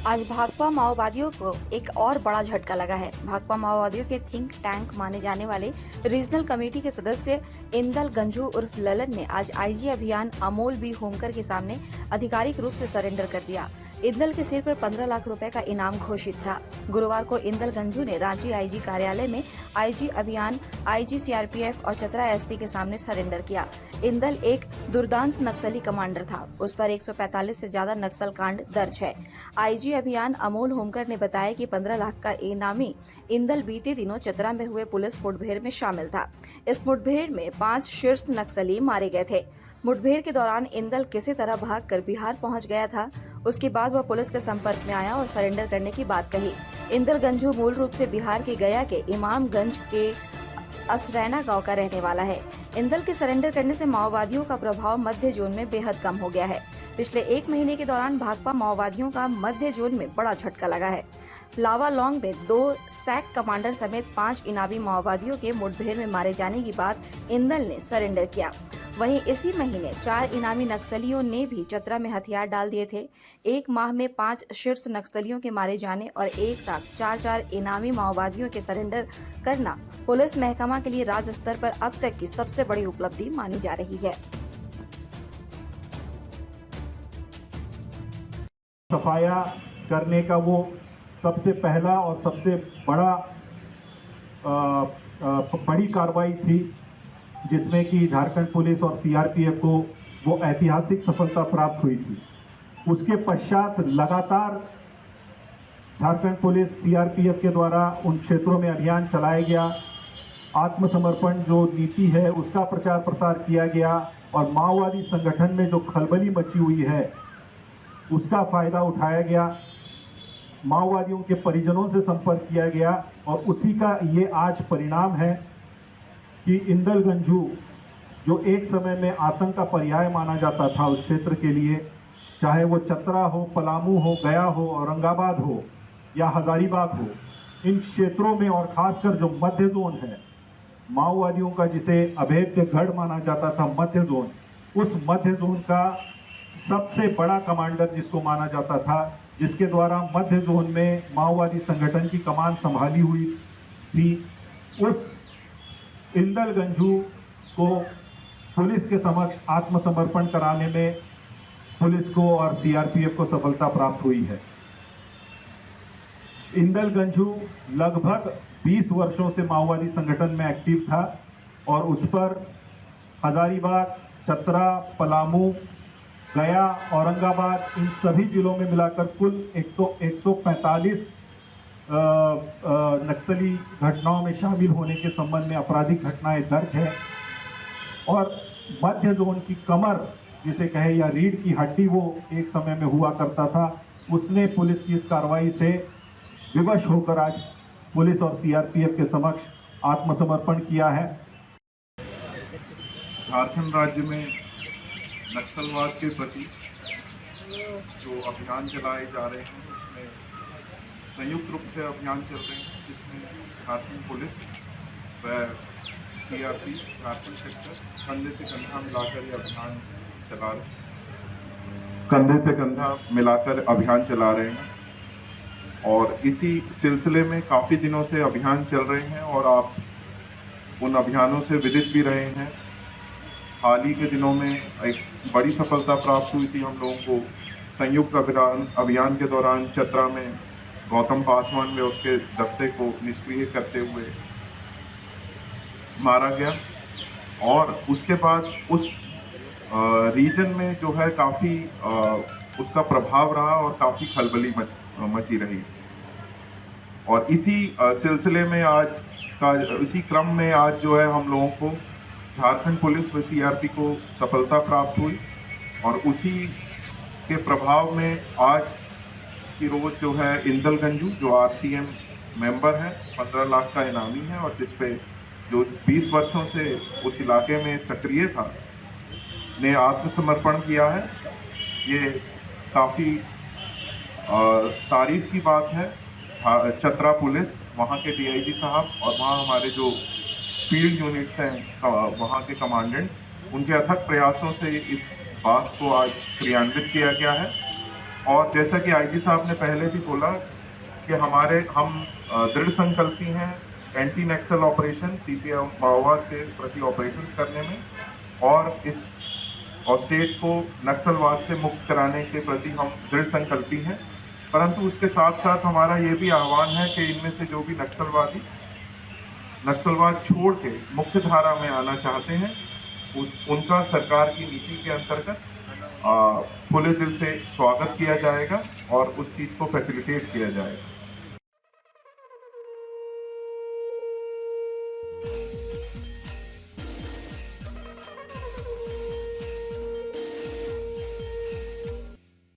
आज भाकपा माओवादियों को एक और बड़ा झटका लगा है। भाकपा माओवादियों के थिंक टैंक माने जाने वाले रीजनल कमेटी के सदस्य इंदल गंजू उर्फ ललन ने आज आईजी अभियान अमोल बी होमकर के सामने आधिकारिक रूप से सरेंडर कर दिया। इंदल के सिर पर 15 लाख रुपए का इनाम घोषित था। गुरुवार को इंदल गंजू ने रांची आईजी कार्यालय में आईजी अभियान, आईजी सीआरपीएफ और चतरा एसपी के सामने सरेंडर किया। इंदल एक दुर्दांत नक्सली कमांडर था। उस पर 145 से ज्यादा नक्सल कांड दर्ज है। आईजी अभियान अमोल होमकर ने बताया कि 15 लाख का इनामी इंदल बीते दिनों चतरा में हुए पुलिस मुठभेड़ में शामिल था। इस मुठभेड़ में 5 शीर्ष नक्सली मारे गए थे। मुठभेड़ के दौरान इंदल किसी तरह भागकर बिहार पहुंच गया था। उसके बाद वह पुलिस के संपर्क में आया और सरेंडर करने की बात कही। इंदल गंजू मूल रूप से बिहार के गया के इमामगंज के असरैना गांव का रहने वाला है। इंदल के सरेंडर करने से माओवादियों का प्रभाव मध्य जोन में बेहद कम हो गया है। पिछले 1 महीने के दौरान भाकपा माओवादियों का मध्य जोन में बड़ा झटका लगा है। लावालौंग में 2 सैक कमांडर समेत 5 इनामी माओवादियों के मुठभेड़ में मारे जाने के बाद इंदल ने सरेंडर किया। वहीं इसी महीने 4 इनामी नक्सलियों ने भी चतरा में हथियार डाल दिए थे। 1 माह में 5 शीर्ष नक्सलियों के मारे जाने और एक साथ 4 इनामी माओवादियों के सरेंडर करना पुलिस महकमा के लिए राज्य स्तर पर अब तक की सबसे बड़ी उपलब्धि मानी जा रही है। सफाया करने का वो सबसे पहला और सबसे बड़ी कार्रवाई थी, जिसमें कि झारखंड पुलिस और सीआरपीएफ को वो ऐतिहासिक सफलता प्राप्त हुई थी। उसके पश्चात लगातार झारखंड पुलिस सीआरपीएफ के द्वारा उन क्षेत्रों में अभियान चलाया गया। आत्मसमर्पण जो नीति है उसका प्रचार प्रसार किया गया और माओवादी संगठन में जो खलबली मची हुई है उसका फायदा उठाया गया। माओवादियों के परिजनों से संपर्क किया गया और उसी का ये आज परिणाम है कि इंदल गंजू, जो एक समय में आतंक का पर्याय माना जाता था उस क्षेत्र के लिए, चाहे वो चतरा हो, पलामू हो, गया हो, औरंगाबाद हो या हजारीबाग हो, इन क्षेत्रों में और खासकर जो मध्य जोन है, माओवादियों का जिसे अभेद्य गढ़ माना जाता था मध्य जोन, उस मध्य जोन का सबसे बड़ा कमांडर जिसको माना जाता था, जिसके द्वारा मध्य जोन में माओवादी संगठन की कमान संभाली हुई थी, उस इंदल गंजू को पुलिस के समक्ष आत्मसमर्पण कराने में पुलिस को और सीआरपीएफ को सफलता प्राप्त हुई है। इंदल गंजू लगभग 20 वर्षों से माओवादी संगठन में एक्टिव था और उस पर हजारीबाग, चतरा, पलामू, गया, औरंगाबाद, इन सभी जिलों में मिलाकर कुल 145 नक्सली घटनाओं में शामिल होने के संबंध में आपराधिक घटनाएं दर्ज है। और मध्य जोन की कमर जिसे कहे या रीढ़ की हड्डी वो एक समय में हुआ करता था, उसने पुलिस की इस कार्रवाई से विवश होकर आज पुलिस और सीआरपीएफ के समक्ष आत्मसमर्पण किया है। झारखंड राज्य में नक्सलवाद के प्रति जो अभियान चलाए जा रहे हैं उसमें संयुक्त रूप से अभियान चल रहे हैं, जिसमें झारखंड पुलिस व सीआरपी झारखंड सेक्टर कंधे से कंधा मिलाकर ये अभियान चला रहे हैं, कंधे से कंधा मिलाकर अभियान चला रहे हैं। और इसी सिलसिले में काफ़ी दिनों से अभियान चल रहे हैं और आप उन अभियानों से विदित भी रहे हैं। हाल ही के दिनों में एक बड़ी सफलता प्राप्त हुई थी हम लोगों को। संयुक्त अभियान के दौरान चतरा में गौतम पासवान में उसके दस्ते को निष्क्रिय करते हुए मारा गया और उसके बाद उस रीजन में जो है काफ़ी उसका प्रभाव रहा और काफ़ी खलबली मची रही। और इसी सिलसिले में इसी क्रम में आज जो है हम लोगों को झारखंड पुलिस व सीआरपी को सफलता प्राप्त हुई और उसी के प्रभाव में आज की रोज जो है इंदल गंजू, जो आरसीएम मेंबर है, 15 लाख का इनामी है और जिसपे जो 20 वर्षों से उस इलाके में सक्रिय था, ने आत्मसमर्पण किया है। ये काफ़ी तारीफ की बात है। चतरा पुलिस, वहाँ के डीआईजी साहब और वहाँ हमारे जो फील्ड यूनिट्स हैं वहाँ के कमांडेंट, उनके अथक प्रयासों से इस बात को आज क्रियान्वित किया गया है और जैसा कि आईजी साहब ने पहले भी बोला कि हम दृढ़ संकल्पी हैं एंटी नक्सल ऑपरेशन सीपीएम माओवाद के प्रति ऑपरेशन करने में और स्टेट को नक्सलवाद से मुक्त कराने के प्रति हम दृढ़ संकल्पी हैं। परंतु उसके साथ साथ हमारा ये भी आह्वान है कि इनमें से जो भी नक्सलवाद छोड़ के मुख्य धारा में आना चाहते हैं उनका सरकार की नीति के अंतर्गत खुले दिल से स्वागत किया जाएगा और उस चीज़ को फैसिलिटेट किया जाएगा।